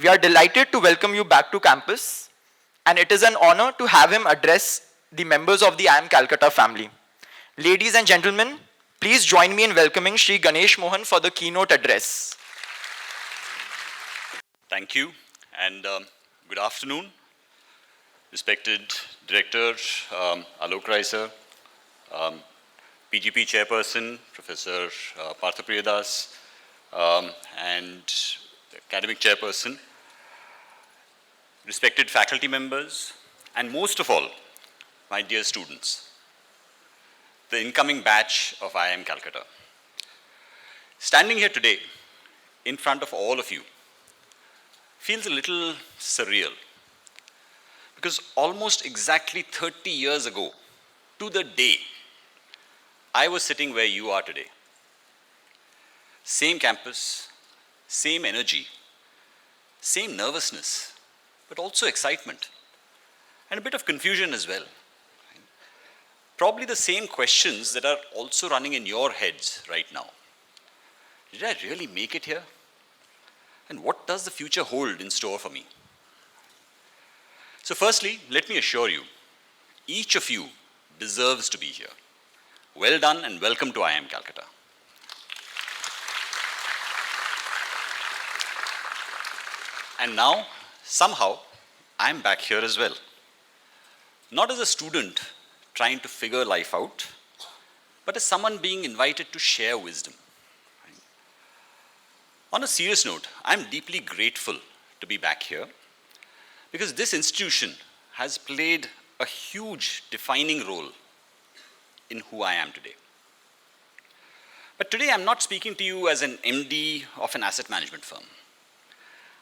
We are delighted to welcome you back to campus, and it is an honor to have him address the members of the IIM Calcutta family. Ladies and gentlemen, please join me in welcoming Shri Ganesh Mohan for the keynote address. Thank you, and good afternoon, respected Director Alok Rai sir, PGP Chairperson Professor Partha Priyadas, and Academic Chairperson, respected faculty members, and most of all, my dear students, the incoming batch of IIM Calcutta. Standing here today in front of all of you feels a little surreal because almost exactly 30 years ago, to the day, I was sitting where you are today. Same campus, same energy, same nervousness, but also excitement, and a bit of confusion as well. Probably the same questions that are also running in your heads right now. Did I really make it here? And what does the future hold in store for me? So firstly, let me assure you, each of you deserves to be here. Well done and welcome to IIM Calcutta. And now, somehow, I'm back here as well. Not as a student trying to figure life out, but as someone being invited to share wisdom. On a serious note, I'm deeply grateful to be back here because this institution has played a huge defining role in who I am today. But today I'm not speaking to you as an MD of an asset management firm.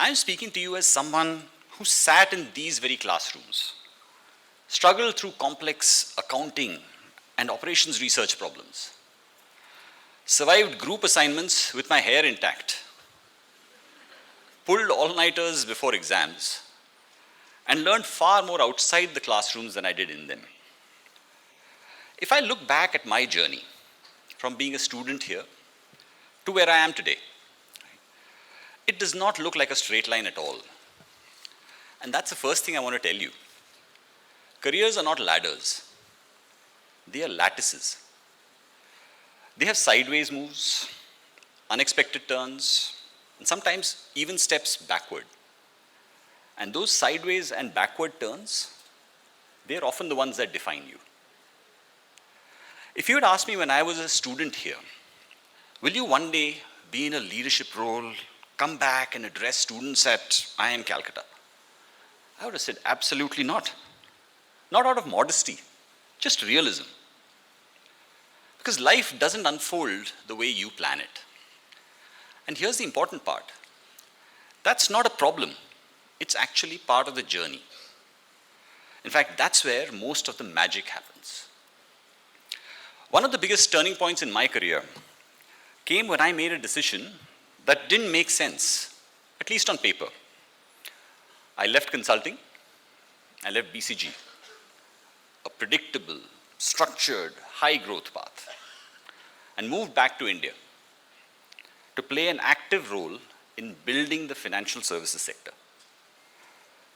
I'm speaking to you as someone who sat in these very classrooms, struggled through complex accounting and operations research problems, survived group assignments with my hair intact, pulled all-nighters before exams, and learned far more outside the classrooms than I did in them. If I look back at my journey from being a student here to where I am today, it does not look like a straight line at all. And that's the first thing I want to tell you. Careers are not ladders. They are lattices. They have sideways moves, unexpected turns, and sometimes even steps backward. And those sideways and backward turns, they're often the ones that define you. If you had asked me when I was a student here, will you one day be in a leadership role, come back and address students at IIM Calcutta? I would have said absolutely not. Not out of modesty, just realism. Because life doesn't unfold the way you plan it. And here's the important part. That's not a problem. It's actually part of the journey. In fact, that's where most of the magic happens. One of the biggest turning points in my career came when I made a decision that didn't make sense, at least on paper. I left consulting, I left BCG, a predictable, structured, high-growth path, and moved back to India to play an active role in building the financial services sector,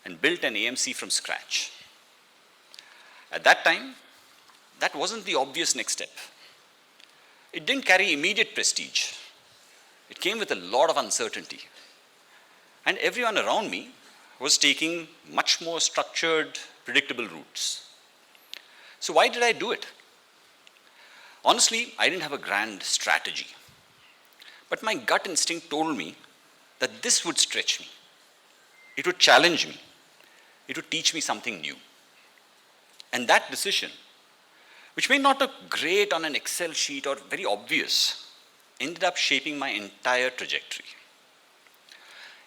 and built an AMC from scratch. At that time, that wasn't the obvious next step. It didn't carry immediate prestige. It came with a lot of uncertainty. And everyone around me was taking much more structured, predictable routes. So why did I do it? Honestly, I didn't have a grand strategy. But my gut instinct told me that this would stretch me. It would challenge me. It would teach me something new. And that decision, which may not look great on an Excel sheet or very obvious, ended up shaping my entire trajectory.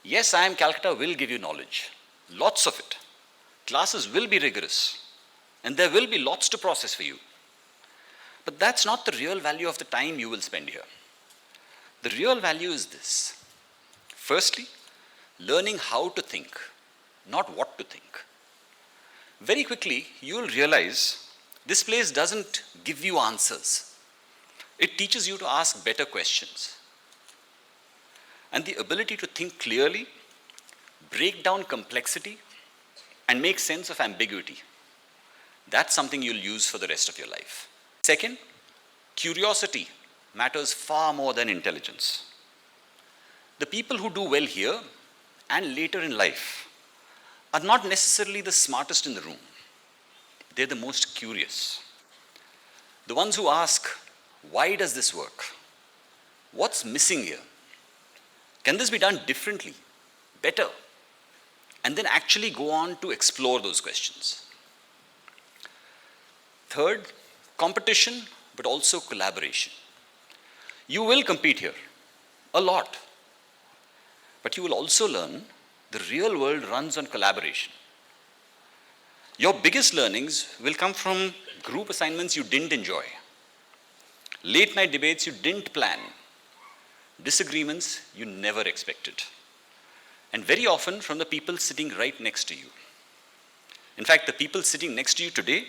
Yes, IIM Calcutta will give you knowledge, lots of it. Classes will be rigorous, and there will be lots to process for you. But that's not the real value of the time you will spend here. The real value is this. Firstly, learning how to think, not what to think. Very quickly, you will realize this place doesn't give you answers. It teaches you to ask better questions. And the ability to think clearly break down complexity, and make sense of ambiguity. That's something you'll use for the rest of your life. Second, curiosity matters far more than intelligence. The people who do well here and later in life are not necessarily the smartest in the room. They're the most curious. The ones who ask, why does this work? What's missing here? Can this be done differently, better? And then actually go on to explore those questions. Third, competition, but also collaboration. You will compete here, a lot. But you will also learn the real world runs on collaboration. Your biggest learnings will come from group assignments you didn't enjoy, late night debates you didn't plan, disagreements you never expected, and very often from the people sitting right next to you. In fact, the people sitting next to you today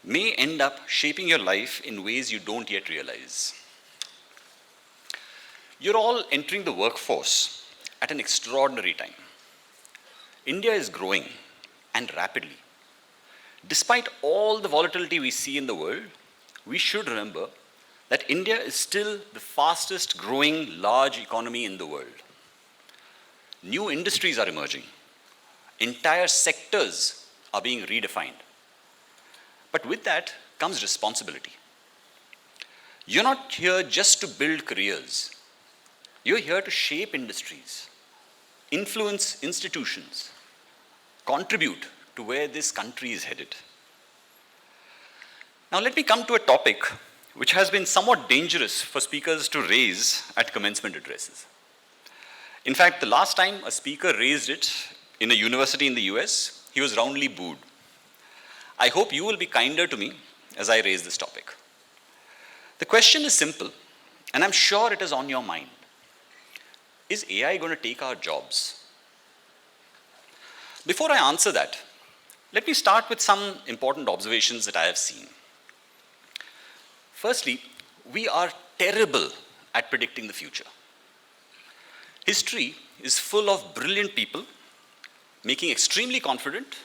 may end up shaping your life in ways you don't yet realize. You're all entering the workforce at an extraordinary time. India is growing, and rapidly. Despite all the volatility we see in the world, we should remember that India is still the fastest growing large economy in the world. New industries are emerging. Entire sectors are being redefined. But with that comes responsibility. You're not here just to build careers. You're here to shape industries, influence institutions, contribute to where this country is headed. Now let me come to a topic which has been somewhat dangerous for speakers to raise at commencement addresses. In fact, the last time a speaker raised it in a university in the US, he was roundly booed. I hope you will be kinder to me as I raise this topic. The question is simple, and I'm sure it is on your mind. Is AI going to take our jobs? Before I answer that, let me start with some important observations that I have seen. Firstly, we are terrible at predicting the future. History is full of brilliant people making extremely confident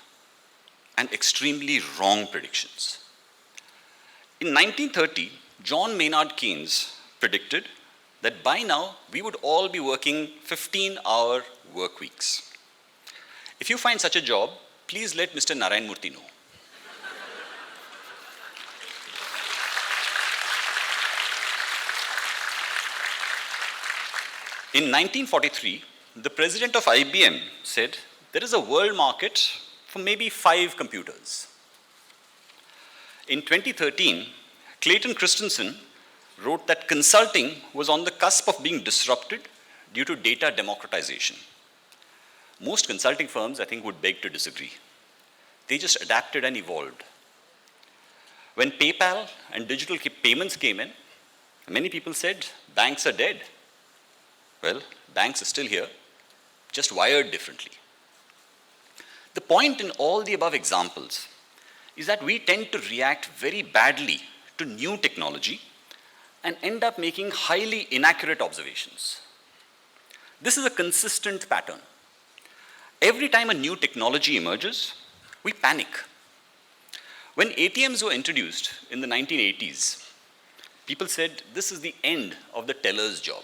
and extremely wrong predictions. In 1930, John Maynard Keynes predicted that by now we would all be working 15-hour work weeks. If you find such a job, please let Mr. Narayan Murthy know. In 1943, the president of IBM said, there is a world market for maybe 5 computers. In 2013, Clayton Christensen wrote that consulting was on the cusp of being disrupted due to data democratization. Most consulting firms, I think, would beg to disagree. They just adapted and evolved. When PayPal and digital payments came in, many people said, banks are dead. Well, banks are still here, just wired differently. The point in all the above examples is that we tend to react very badly to new technology and end up making highly inaccurate observations. This is a consistent pattern. Every time a new technology emerges, we panic. When ATMs were introduced in the 1980s, people said this is the end of the teller's job.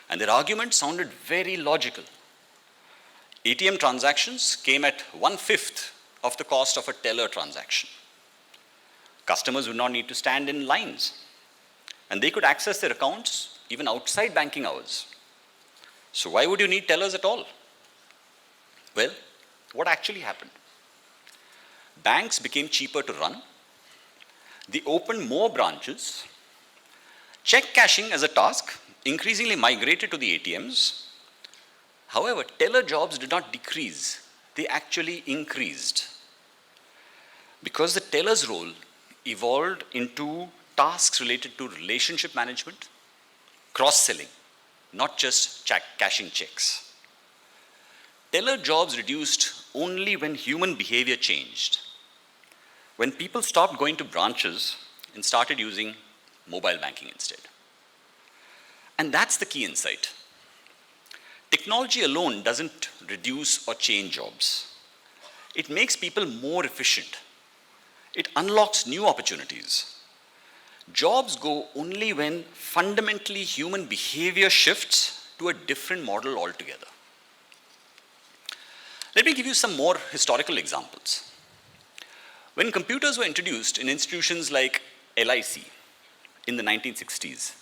And their argument sounded very logical. ATM transactions came at 1/5 of the cost of a teller transaction. Customers would not need to stand in lines, and they could access their accounts even outside banking hours. So why would you need tellers at all? Well, what actually happened? Banks became cheaper to run. They opened more branches. Check cashing as a task increasingly migrated to the ATMs. However, teller jobs did not decrease. They actually increased. Because the teller's role evolved into tasks related to relationship management, cross-selling, not just cashing checks. Teller jobs reduced only when human behavior changed. When people stopped going to branches and started using mobile banking instead. And that's the key insight. Technology alone doesn't reduce or change jobs. It makes people more efficient. It unlocks new opportunities. Jobs go only when fundamentally human behavior shifts to a different model altogether. Let me give you some more historical examples. When computers were introduced in institutions like LIC in the 1960s,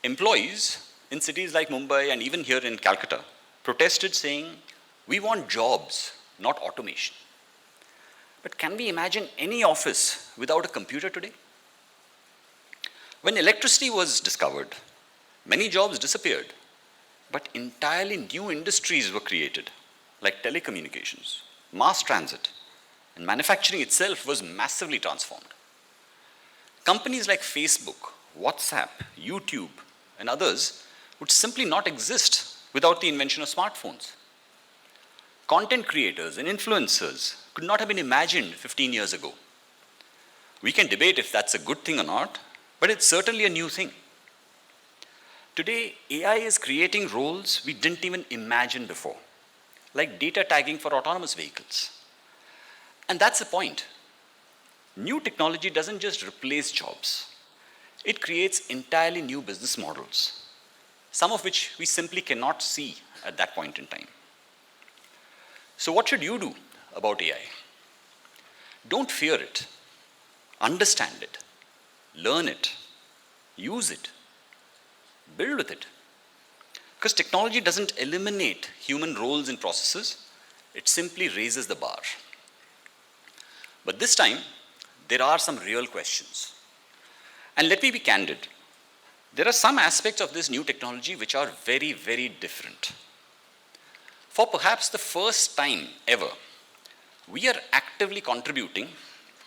employees in cities like Mumbai and even here in Calcutta protested saying, "We want jobs, not automation." But can we imagine any office without a computer today? When electricity was discovered, many jobs disappeared, but entirely new industries were created, like telecommunications, mass transit, and manufacturing itself was massively transformed. Companies like Facebook, WhatsApp, YouTube, and others would simply not exist without the invention of smartphones. Content creators and influencers could not have been imagined 15 years ago. We can debate if that's a good thing or not, but it's certainly a new thing. Today, AI is creating roles we didn't even imagine before, like data tagging for autonomous vehicles. And that's the point. New technology doesn't just replace jobs. It creates entirely new business models, some of which we simply cannot see at that point in time. So what should you do about AI? Don't fear it. Understand it. Learn it. Use it. Build with it. Because technology doesn't eliminate human roles and processes, it simply raises the bar. But this time, there are some real questions. And let me be candid. There are some aspects of this new technology which are very, very different. For perhaps the first time ever, we are actively contributing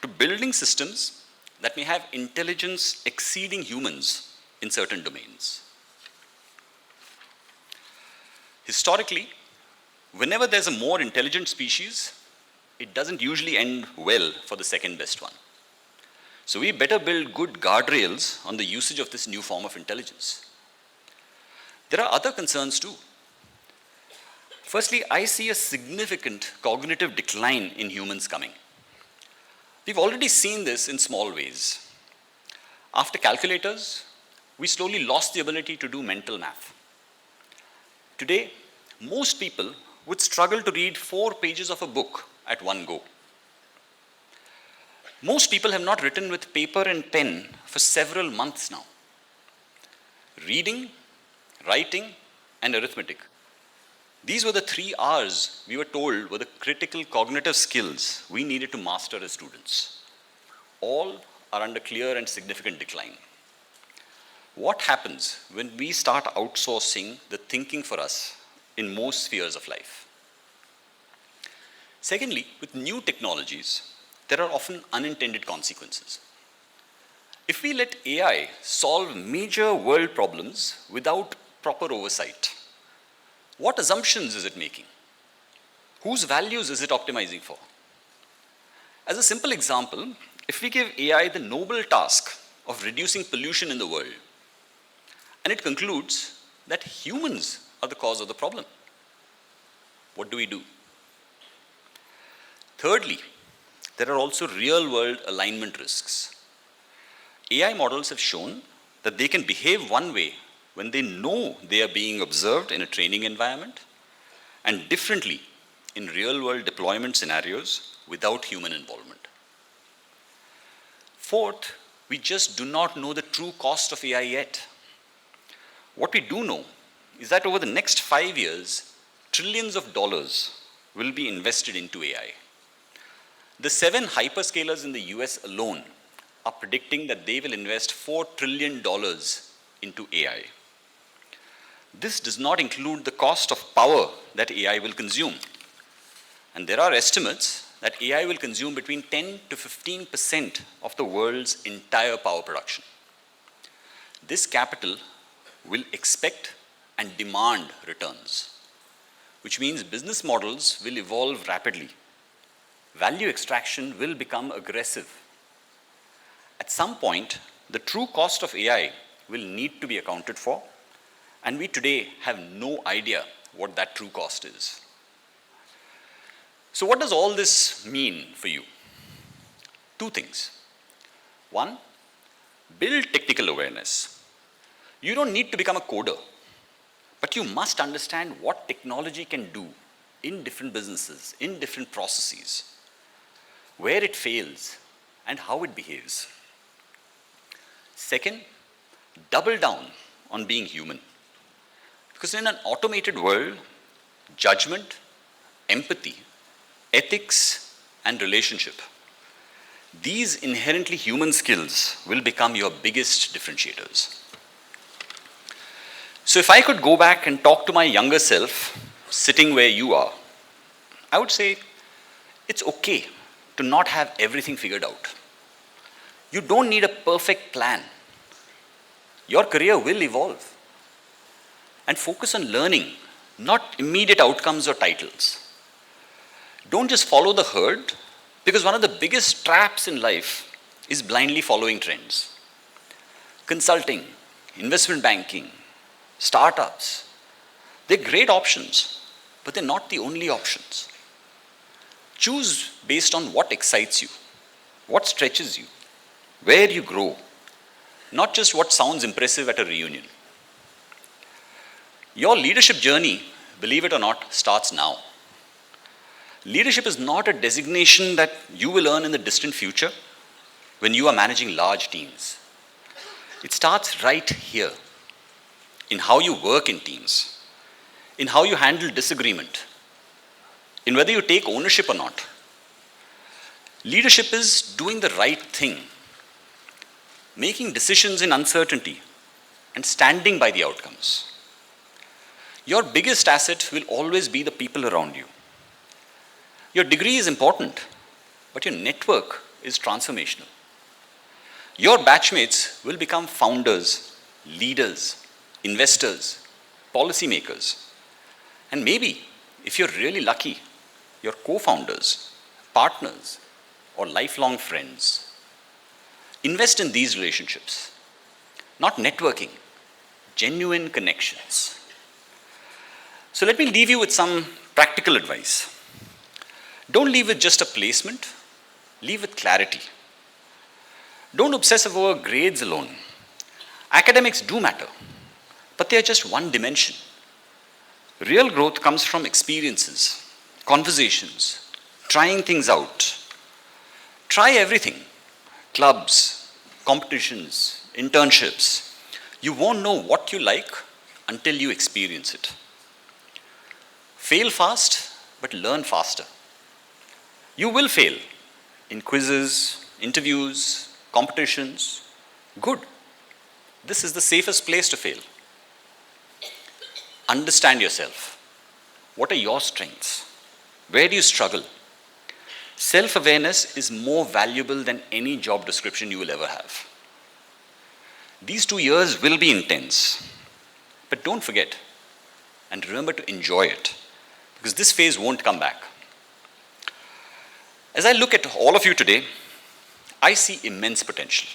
to building systems that may have intelligence exceeding humans in certain domains. Historically, whenever there's a more intelligent species, it doesn't usually end well for the second best one. So we better build good guardrails on the usage of this new form of intelligence. There are other concerns too. Firstly, I see a significant cognitive decline in humans coming. We've already seen this in small ways. After calculators, we slowly lost the ability to do mental math. Today, most people would struggle to read 4 pages of a book at one go. Most people have not written with paper and pen for several months now. Reading, writing, and arithmetic. These were the 3 R's we were told were the critical cognitive skills we needed to master as students. All are under clear and significant decline. What happens when we start outsourcing the thinking for us in most spheres of life? Secondly, with new technologies, there are often unintended consequences. If we let AI solve major world problems without proper oversight, what assumptions is it making? Whose values is it optimizing for? As a simple example, if we give AI the noble task of reducing pollution in the world, and it concludes that humans are the cause of the problem, what do we do? Thirdly, there are also real-world alignment risks. AI models have shown that they can behave one way when they know they are being observed in a training environment, and differently in real-world deployment scenarios without human involvement. Fourth, we just do not know the true cost of AI yet. What we do know is that over the next 5 years, trillions of dollars will be invested into AI. The 7 hyperscalers in the US alone are predicting that they will invest $4 trillion into AI. This does not include the cost of power that AI will consume. And there are estimates that AI will consume between 10 to 15% of the world's entire power production. This capital will expect and demand returns, which means business models will evolve rapidly. Value extraction will become aggressive. At some point, the true cost of AI will need to be accounted for, and we today have no idea what that true cost is. So what does all this mean for you? Two things. One, build technical awareness. You don't need to become a coder, but you must understand what technology can do in different businesses, in different processes, where it fails and how it behaves. Second, double down on being human. Because in an automated world, judgment, empathy, ethics, and relationship, these inherently human skills will become your biggest differentiators. So if I could go back and talk to my younger self, sitting where you are, I would say it's okay to not have everything figured out. You don't need a perfect plan. Your career will evolve. And focus on learning, not immediate outcomes or titles. Don't just follow the herd, because one of the biggest traps in life is blindly following trends. Consulting, investment banking, startups, they're great options, but they're not the only options. Choose based on what excites you, what stretches you, where you grow, not just what sounds impressive at a reunion. Your leadership journey, believe it or not, starts now. Leadership is not a designation that you will earn in the distant future when you are managing large teams. It starts right here, in how you work in teams, in how you handle disagreement, in whether you take ownership or not. Leadership is doing the right thing, making decisions in uncertainty, and standing by the outcomes. Your biggest asset will always be the people around you. Your degree is important, but your network is transformational. Your batchmates will become founders, leaders, investors, policymakers, and maybe, if you're really lucky, your co-founders, partners, or lifelong friends. Invest in these relationships, not networking, genuine connections. So let me leave you with some practical advice. Don't leave with just a placement, leave with clarity. Don't obsess over grades alone. Academics do matter, but they are just one dimension. Real growth comes from experiences, conversations, trying things out. Try everything, clubs, competitions, internships. You won't know what you like until you experience it. Fail fast, but learn faster. You will fail in quizzes, interviews, competitions. Good. This is the safest place to fail. Understand yourself. What are your strengths? Where do you struggle? Self-awareness is more valuable than any job description you will ever have. These 2 years will be intense, but don't forget and remember to enjoy it, because this phase won't come back. As I look at all of you today, I see immense potential,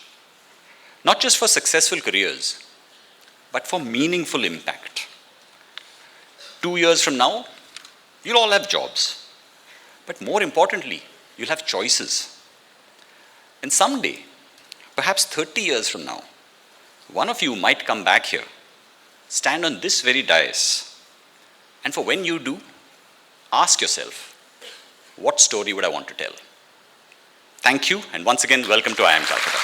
not just for successful careers, but for meaningful impact. 2 years from now, you'll all have jobs, but more importantly, you'll have choices. And someday, perhaps 30 years from now, one of you might come back here, stand on this very dais, and for when you do, ask yourself, what story would I want to tell? Thank you, and once again, welcome to IIM Calcutta.